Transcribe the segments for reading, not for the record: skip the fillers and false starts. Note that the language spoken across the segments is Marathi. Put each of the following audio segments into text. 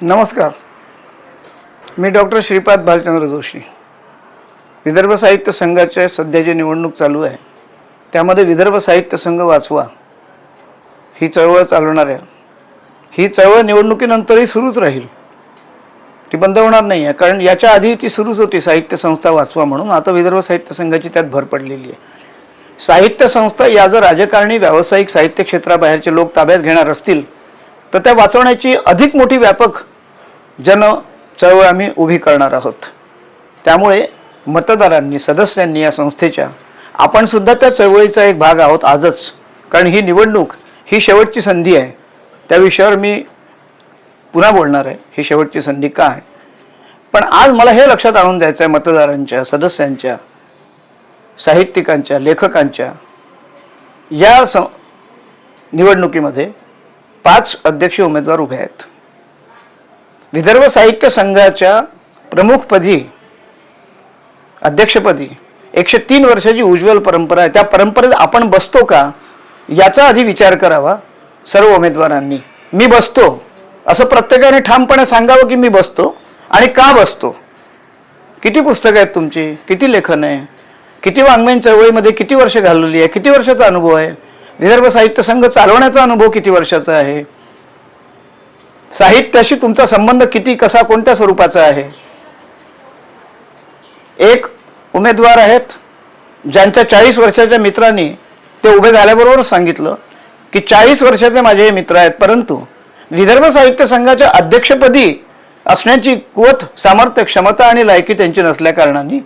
नमस्कार, मी डॉक्टर श्रीपाद भालचंद्र जोशी. विदर्भ साहित्य संघाचे सध्या जी निवडणूक चालू आहे त्यामध्ये विदर्भ साहित्य संघ वाचवा ही चळवळ चालवणार आहे. ही चळवळ निवडणुकीनंतरही सुरूच राहील, ती बंद होणार नाही आहे. कारण याच्या आधी ती सुरूच होती, साहित्य संस्था वाचवा म्हणून. आता विदर्भ साहित्य संघाची त्यात भर पडलेली आहे. साहित्य संस्था या जर राजकारणी व्यावसायिक साहित्य क्षेत्राबाहेरचे लोक ताब्यात घेणार असतील तर त्या वाचवण्याची अधिक मोठी व्यापक जन चळवळ आम्ही उभी करणार आहोत. त्यामुळे मतदारांनी, सदस्यांनी या संस्थेच्या, आपण सुद्धा त्या चळवळीचा एक भाग आहोत आजच. कारण ही निवडणूक ही शेवटची संधी आहे. त्या विषयावर मी पुन्हा बोलणार आहे, ही शेवटची संधी का आहे. पण आज मला हे लक्षात आणून द्यायचं आहे, मतदारांच्या, सदस्यांच्या, साहित्यिकांच्या, लेखकांच्या या निवडणुकीमध्ये 5 अध्यक्षीय उमेदवार उभे आहेत. विदर्भ साहित्य संघाच्या प्रमुखपदी, अध्यक्षपदी 103 वर्षाची उज्ज्वल परंपरा आहे. त्या परंपरेत आपण बसतो का याचा आधी विचार करावा सर्व उमेदवारांनी. मी बसतो असं प्रत्येकाने ठामपणे सांगावं की मी बसतो, आणि का बसतो. किती पुस्तकं आहेत तुमची, किती लेखन आहे, किती वाङ्मयीन चळवळीमध्ये किती वर्ष घालवली आहे, किती वर्षाचा अनुभव आहे, विदर्भ साहित्य संघ चालवण्याचा अनुभव किती वर्षाचा आहे, साहित्याशी तुमचा संबंध किती, कसा, कोणत्या स्वरूपाचा आहे. एक उमेदवार आहेत ज्यांच्या 40 वर्षाच्या मित्रांनी ते उभे झाल्याबरोबर सांगितलं की 40 वर्षाचे माझे हे मित्र आहेत, परंतु विदर्भ साहित्य संघाच्या अध्यक्षपदी असण्याची कुवत, सामर्थ्य, क्षमता आणि लायकी त्यांची नसल्या कारणाने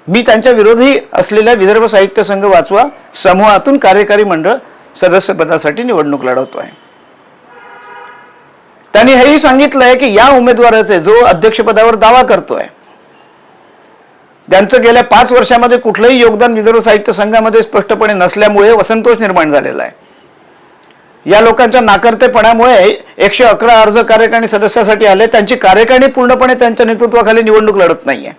मी त्यांच्या विरोधी असलेल्या विदर्भ साहित्य संघ वाचवा समूहातून कार्यकारी मंडळ सदस्यपदासाठी निवडणूक लढवतो आहे. त्यांनी हेही सांगितलंय की या उमेदवाराचे, जो अध्यक्षपदावर दावा करतोय, त्यांचं गेल्या 5 वर्षामध्ये कुठलंही योगदान विदर्भ साहित्य संघामध्ये स्पष्टपणे नसल्यामुळे असंतोष निर्माण झालेला आहे. या लोकांच्या नाकर्तेपणामुळे 111 अर्ज कार्यकारिणी सदस्यासाठी आले. त्यांची कार्यकारिणी पूर्णपणे त्यांच्या नेतृत्वाखाली निवडणूक लढत नाहीये.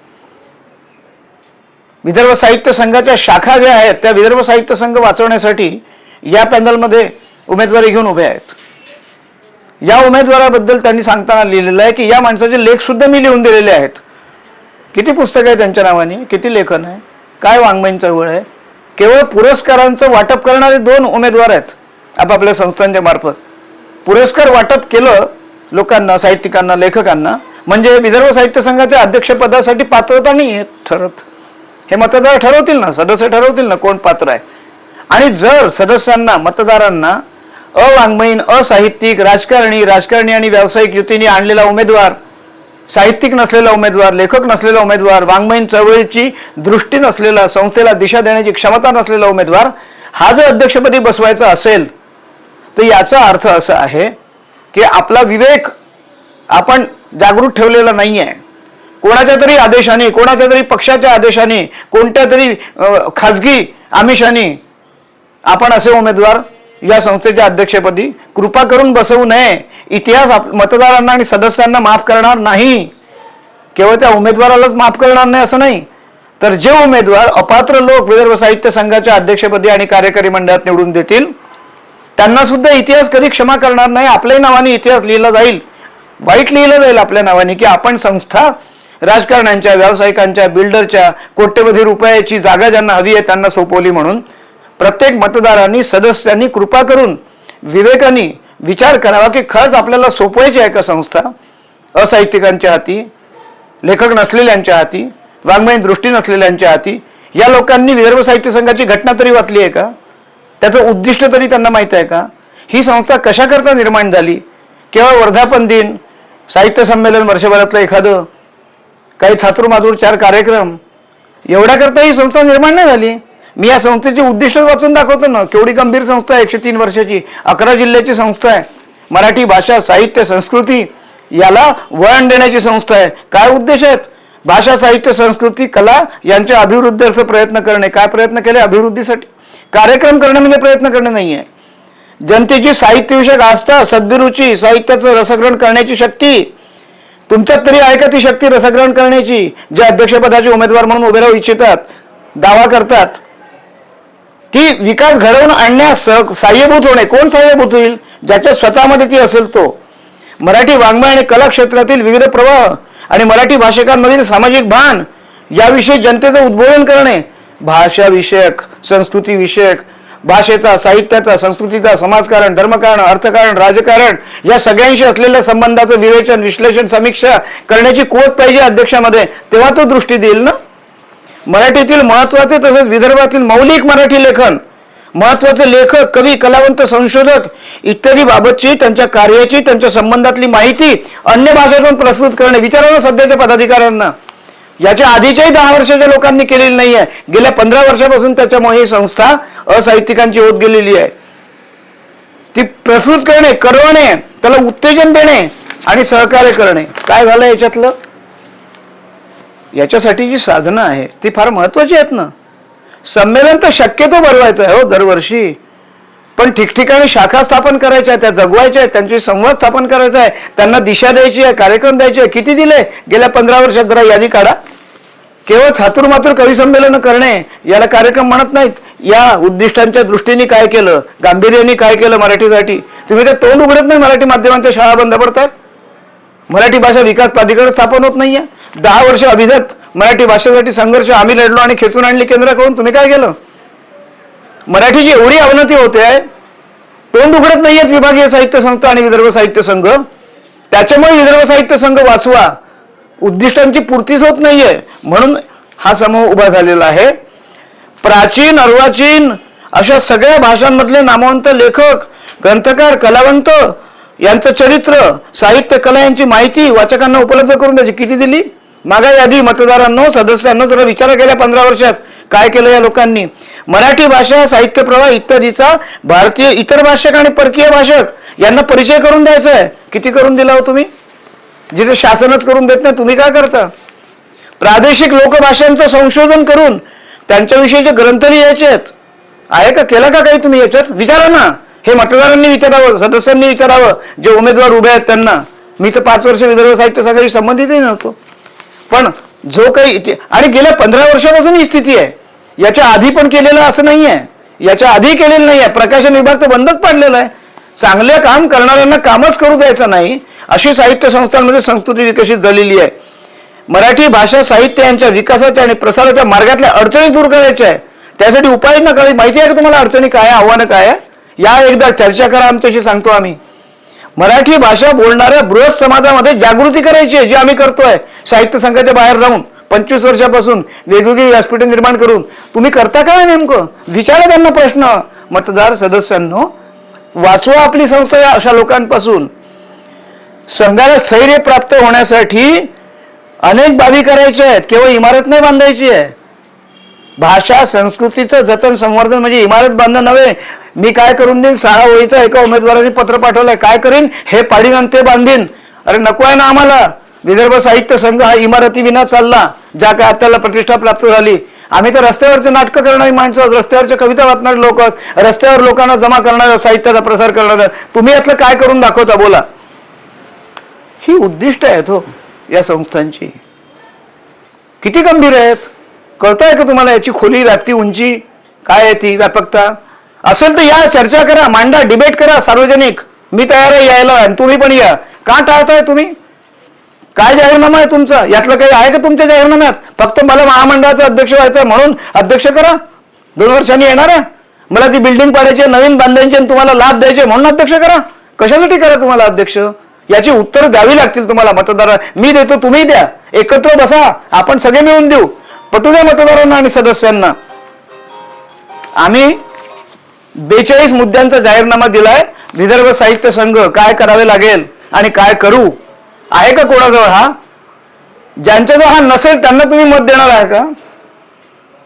विदर्भ साहित्य संघाच्या शाखा ज्या आहेत त्या विदर्भ साहित्य संघ वाचवण्यासाठी या पॅनलमध्ये उमेदवारी घेऊन उभे आहेत. या उमेदवाराबद्दल त्यांनी सांगताना लिहिलेलं आहे की या माणसाचे लेख सुद्धा मी लिहून दिलेले आहेत. किती पुस्तकं आहे त्यांच्या नावाने, किती लेखन आहे, काय वाङ्मयीन चळवळ आहे. केवळ पुरस्कारांचं वाटप करणारे 2 उमेदवार आहेत आपापल्या संस्थांच्या मार्फत. पुरस्कार वाटप केलं लोकांना, साहित्यिकांना, लेखकांना, म्हणजे विदर्भ साहित्य संघाच्या अध्यक्षपदासाठी पात्रता नाही आहे ठरत. हे मतदार ठरवतील ना, सदस्य ठरवतील ना कोण पात्र आहे. आणि जर सदस्यांना, मतदारांना अवाङ्मयीन, असाहित्यिक, राजकारणी आणि व्यावसायिक युतीने आणलेला उमेदवार, साहित्यिक नसलेला उमेदवार, लेखक नसलेला उमेदवार, वाङ्मयीन चळवळीची दृष्टी नसलेला, संस्थेला दिशा देण्याची क्षमता नसलेला उमेदवार हा जर अध्यक्षपदी बसवायचा असेल तर याचा अर्थ असा आहे की आपला विवेक आपण जागृत ठेवलेला नाही आहे. कोणाच्या तरी आदेशाने, कोणाच्या तरी पक्षाच्या आदेशाने, कोणत्या तरी खाजगी आमिषाने आपण असे उमेदवार या संस्थेच्या अध्यक्षपदी कृपा करून बसवू नये. इतिहास मतदारांना आणि सदस्यांना माफ करणार नाही. केवळ त्या उमेदवारालाच माफ करणार नाही असं नाही, तर जे उमेदवार अपात्र लोक विदर्भ साहित्य संघाच्या अध्यक्षपदी आणि कार्यकारी मंडळात निवडून देतील त्यांना सुद्धा इतिहास कधी क्षमा करणार नाही. आपल्याही नावाने इतिहास लिहिला जाईल, वाईट लिहिलं जाईल आपल्या नावाने की आपण संस्था राजकारण्यांच्या, व्यावसायिकांच्या, बिल्डरच्या कोट्यवधी रुपयाची जागा ज्यांना हवी आहे त्यांना सोपवली. म्हणून प्रत्येक मतदारांनी, सदस्यांनी कृपा करून विवेकाने विचार करावा की खरंच आपल्याला सोपवायची आहे का संस्था असाहित्यिकांच्या हाती, लेखक नसलेल्यांच्या हाती, वाङ्मयीन दृष्टी नसलेल्यांच्या हाती. या लोकांनी विदर्भ साहित्य संघाची घटना तरी वाचली आहे का, त्याचं उद्दिष्ट तरी त्यांना माहीत आहे का, ही संस्था कशाकरता निर्माण झाली. केवळ वर्धापन दिन, साहित्य संमेलन, वर्षभरातलं एखादं काही थातूरमातूर 4 कार्यक्रम एवढ्याकरता ही संस्था निर्माण नाही झाली. मी या संस्थेचे उद्दिष्ट वाचून दाखवतो ना. केवढी गंभीर संस्था आहे, 103 वर्षाची, 11 जिल्ह्याची संस्था आहे. मराठी भाषा, साहित्य, संस्कृती याला वळण देण्याची संस्था आहे. काय उद्देश आहेत. भाषा, साहित्य, संस्कृती, कला यांच्या अभिवृद्धीर्थ प्रयत्न करणे. काय प्रयत्न केले अभिवृद्धीसाठी. कार्यक्रम करणे म्हणजे प्रयत्न करणे नाही आहे. जनतेची साहित्यविषयक आस्था, सद्भिरुची, साहित्याचं रसग्रहण करण्याची शक्ती तुमच्यात तरी आहे का ती शक्ती रसग्रहण करण्याची. जे अध्यक्षपदाचे उमेदवार म्हणून उभे राहू इच्छितात, दावा करतात, ती विकास घडवून आणण्यास सहाय्यभूत होणे. कोण सहाय्यभूत होईल. ज्याच्या स्वतःमध्ये ती असेल तो. मराठी वाङ्मय आणि कला क्षेत्रातील विविध प्रवाह आणि मराठी भाषिकांमधील सामाजिक भान याविषयी जनतेचं उद्बोधन करणे, भाषा विषयक, संस्कृती विषयक, भाषेचा, साहित्याचा, संस्कृतीचा, समाजकारण, धर्मकारण, अर्थकारण, राजकारण या सगळ्यांशी असलेल्या संबंधाचं विवेचन, विश्लेषण, समीक्षा करण्याची कुवत पाहिजे अध्यक्षामध्ये, तेव्हा तो दृष्टी देईल ना. मराठीतील महत्वाचे तसेच विदर्भातील मौलिक मराठी लेखन, महत्वाचे लेखक, कवी, कलावंत, संशोधक इत्यादी बाबतची त्यांच्या कार्याची, त्यांच्या संबंधातली माहिती अन्य भाषेतून प्रस्तुत करणे. विचारा सध्याच्या पदाधिकाऱ्यांना, याच्या आधीच्याही 10 वर्षाच्या लोकांनी केलेली नाही आहे. गेल्या 15 वर्षापासून त्याच्यामुळे ही संस्था असाहित्यिकांची होत गेलेली आहे. ती प्रस्तुत करणे, करवणे, त्याला उत्तेजन देणे आणि सहकार्य करणे. काय झालं याच्यातलं? याच्यासाठी जी साधनं आहे ती फार महत्वाची आहेत ना. संमेलन तर शक्यतो भरवायचं आहे हो दरवर्षी, पण ठिकठिकाणी शाखा स्थापन करायच्या, त्या जगवायच्या आहेत, त्यांची संवाद स्थापन करायचा आहे, त्यांना दिशा द्यायची आहे, कार्यक्रम द्यायचे आहे. किती दिले गेल्या 15 वर्षात? जरा यादी काढा. केवळ थातूरमातूर कवी संमेलन करणे याला कार्यक्रम म्हणत नाहीत. या उद्दिष्टांच्या दृष्टीने काय केलं, गांभीर्याने काय केलं मराठीसाठी? तुम्ही ते तोंड उघडत नाही. मराठी माध्यमांच्या शाळा बंद पडतात, मराठी भाषा विकास प्राधिकरण स्थापन होत नाहीये. 10 वर्ष अभिजात मराठी भाषेसाठी संघर्ष आम्ही लढलो आणि खेचून आणली केंद्राकडून. तुम्ही काय केलं? मराठीची एवढी अवनती होते, तोंड उघडत नाहीयेत विभागीय साहित्य संस्था आणि विदर्भ साहित्य संघ. त्याच्यामुळे विदर्भ साहित्य संघ वाचवा उद्दिष्टांची पूर्तीच होत नाहीये. म्हणून हा समूह उभा झालेला आहे. प्राचीन, अर्वाचीन अशा सगळ्या भाषांमधले नामवंत लेखक, ग्रंथकार, कलावंत यांचं चरित्र, साहित्य, कला यांची माहिती वाचकांना उपलब्ध करून द्यायची. किती दिली? मागा यादी मतदारांनो, सदस्यांना जरा विचार केल्या 15 वर्षात काय केलं या लोकांनी. मराठी भाषा, साहित्य प्रवाह इत्यादीचा भारतीय इतर भाषक आणि परकीय भाषक यांना परिचय करून द्यायचा आहे. किती करून दिला हो तुम्ही? जिथे शासनच करून देत नाही, तुम्ही काय करता? प्रादेशिक लोकभाषांचं संशोधन करून त्यांच्याविषयीचे ग्रंथ लिहायचे आहेत. आहे का? केला का काही तुम्ही याच्यात? विचारा ना. हे मतदारांनी विचारावं, सदस्यांनी विचारावं, जे उमेदवार उभे आहेत त्यांना. मी तर 5 वर्ष विदर्भ साहित्य संघाशी संबंधितही नव्हतो, पण जो काही, आणि गेल्या 15 वर्षापासून ही स्थिती आहे. याच्या आधी पण केलेलं असं नाही आहे, याच्या आधी केलेलं नाही आहे. प्रकाशन विभाग तर बंदच पाडलेला आहे. चांगले काम करणाऱ्यांना कामच करू द्यायचं नाही, अशी साहित्य संस्थांमध्ये संस्कृती विकसित झालेली आहे. मराठी भाषा, साहित्य यांच्या विकासाच्या आणि प्रसाराच्या मार्गातल्या अडचणी दूर करायच्या आहे. त्यासाठी उपाययोजना करावी. माहिती आहे का तुम्हाला अडचणी काय आहे, आव्हानं काय आहे? या एकदा चर्चा करा आमच्याशी, सांगतो आम्ही. मराठी भाषा बोलणाऱ्या बृहत समाजामध्ये जागृती करायची आहे, जी आम्ही करतोय साहित्य संघाच्या बाहेर राहून 25 वर्षापासून वेगवेगळी व्यासपीठे निर्माण करून. तुम्ही करता काय नेमकं? विचारा त्यांना प्रश्न. मतदार सदस्यांनो, वाचवा आपली संस्था या अशा लोकांपासून. संघाला स्थैर्य प्राप्त होण्यासाठी अनेक बाबी करायच्या आहेत, केवळ इमारत नाही बांधायची आहे. भाषा संस्कृतीचं जतन संवर्धन म्हणजे इमारत बांधणं नव्हे. मी काय करून देईन, 6 ओळीचा एका उमेदवाराने पत्र पाठवलंय, काय करीन, हे पाडीन आणि ते बांधीन. अरे नको आहे ना आम्हाला. विदर्भ साहित्य संघ हा इमारती विना चालला, ज्या काय त्याला प्रतिष्ठा प्राप्त झाली. आम्ही तर रस्त्यावरचे नाटकं करणारी माणसं, रस्त्यावरच्या कविता वाचणारे लोक, रस्त्यावर लोकांना जमा करणारे, साहित्याचा प्रसार करणारे. तुम्ही यातलं काय करून दाखवता बोला? ही उद्दिष्ट आहेत हो या संस्थांची. किती गंभीर आहेत, कळतंय का तुम्हाला? याची खोली, व्याप्ती, उंची काय आहे, ती व्यापकता असेल तर या, चर्चा करा, मांडा, डिबेट करा सार्वजनिक. मी तयार आहे यायला, आणि तुम्ही पण या. का टाळताय तुम्ही? काय जाहीरनामा आहे तुमचा? यातलं काही आहे का तुमच्या जाहीरनाम्यात? फक्त मला महामंडळाचा अध्यक्ष व्हायचं म्हणून अध्यक्ष करा. 2 वर्षांनी येणार आहे, मला ती बिल्डिंग पाडायची, नवीन बांधायची आणि तुम्हाला लाभ द्यायचे म्हणून अध्यक्ष करा. कशासाठी करा तुम्हाला अध्यक्ष? याची उत्तर द्यावी लागतील तुम्हाला मतदार. मी देतो, तुम्ही द्या, एकत्र बसा, आपण सगळे मिळून देऊ. पटू द्या मतदारांना आणि सदस्यांना. आम्ही 42 मुद्द्यांचा जाहीरनामा दिलाय. विदर्भ साहित्य संघ काय करावे लागेल आणि काय करू आहे का कोणाजवळ? हा ज्यांच्याजवळ हा नसेल त्यांना तुम्ही मत देणार आहे का?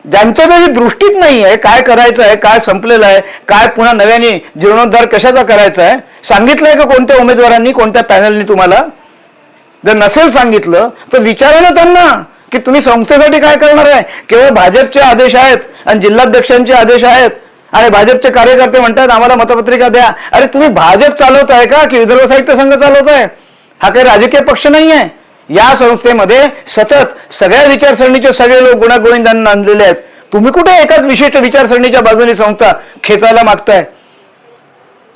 ज्यांच्याजवळ दृष्टीच नाही आहे, काय करायचं आहे, काय संपलेलं आहे, काय पुन्हा नव्याने जीर्णोद्धार कशाचा करायचा आहे, सांगितलंय का कोणत्या उमेदवारांनी, कोणत्या पॅनलनी तुम्हाला? जर नसेल सांगितलं तर विचारा ना त्यांना की तुम्ही संस्थेसाठी काय करणार आहे. केवळ भाजपचे आदेश आहेत आणि जिल्हाध्यक्षांचे आदेश आहेत आणि भाजपचे कार्यकर्ते म्हणतात आम्हाला मतपत्रिका द्या. अरे तुम्ही भाजप चालवताय का की विदर्भ साहित्य संघ चालवताय? हा काही राजकीय पक्ष नाही आहे. या संस्थेमध्ये सतत सगळ्या विचारसरणीचे सगळे लोक गुणागोविंदांना आणलेले आहेत. तुम्ही कुठे एकाच विशिष्ट विचारसरणीच्या बाजूने संस्था खेचायला मागताय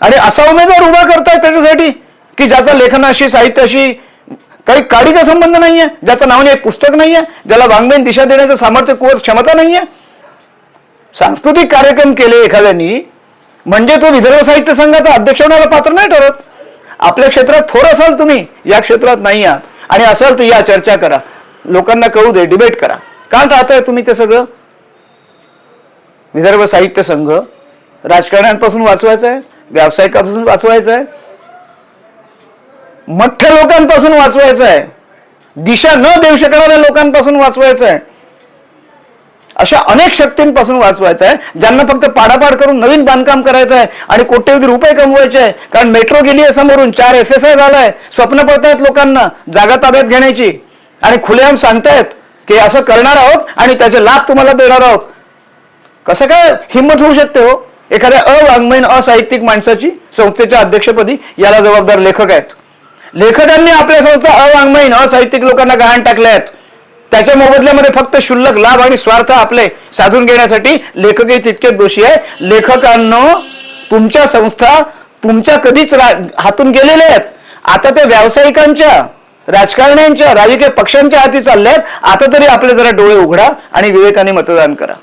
आणि असा उमेदवार उभा करताय त्याच्यासाठी की ज्याचा लेखनाशी साहित्याशी काही काडीचा संबंध नाहीये, ज्याचं नावाने एक पुस्तक नाहीये, ज्याला वाङ्मयीन दिशा देण्याचं सामर्थ्य क्षमता नाहीये? सांस्कृतिक कार्यक्रम केले एखाद्यानी म्हणजे तो विदर्भ साहित्य संघाचा अध्यक्ष होण्याला पात्र नाही ठरत. आपल्या क्षेत्रात थोर असाल तुम्ही, या क्षेत्रात नाही आहात, आणि असाल तर या चर्चा करा, लोकांना कळू दे, डिबेट करा. का टाळताय तुम्ही ते सगळं? विदर्भ साहित्य संघ राजकारण्यांपासून वाचवायचा आहे, व्यावसायिकापासून वाचवायचा आहे, मठ्ठ लोकांपासून वाचवायचं आहे, दिशा न देऊ शकणाऱ्या लोकांपासून वाचवायचं आहे, अशा अनेक शक्तींपासून वाचवायचं आहे, ज्यांना फक्त पाडापाड करून नवीन बांधकाम करायचं आहे आणि कोट्यवधी रुपये कमवायचे आहे. कारण मेट्रो गेली आहे समोरून, 4 FSI झालाय, स्वप्न पडतायत लोकांना जागा ताब्यात घेण्याची, आणि खुलेआम सांगतायत की असं करणार आहोत आणि त्याचे लाभ तुम्हाला देणार आहोत. कसं काय हिंमत होऊ शकते हो एखाद्या अवाङ्मयीन असाहित्यिक माणसाची संस्थेच्या अध्यक्षपदी? याला जबाबदार लेखक आहेत. लेखकांनी आपल्या संस्था अवाङ्मयीन असाहित्यिक लोकांना गहाण टाकल्या आहेत. त्याच्या मोबदल्यामध्ये फक्त क्षुल्लक लाभ आणि स्वार्थ आपले साधून घेण्यासाठी लेखकही तितकेच दोषी आहे. लेखकांनो, तुमच्या संस्था तुमच्या कधीच हातून गेलेल्या आहेत, आता ते व्यावसायिकांच्या, राजकारण्यांच्या, राजकीय पक्षांच्या हाती चालल्यात. आता तरी आपले जरा डोळे उघडा आणि विवेकाने मतदान करा.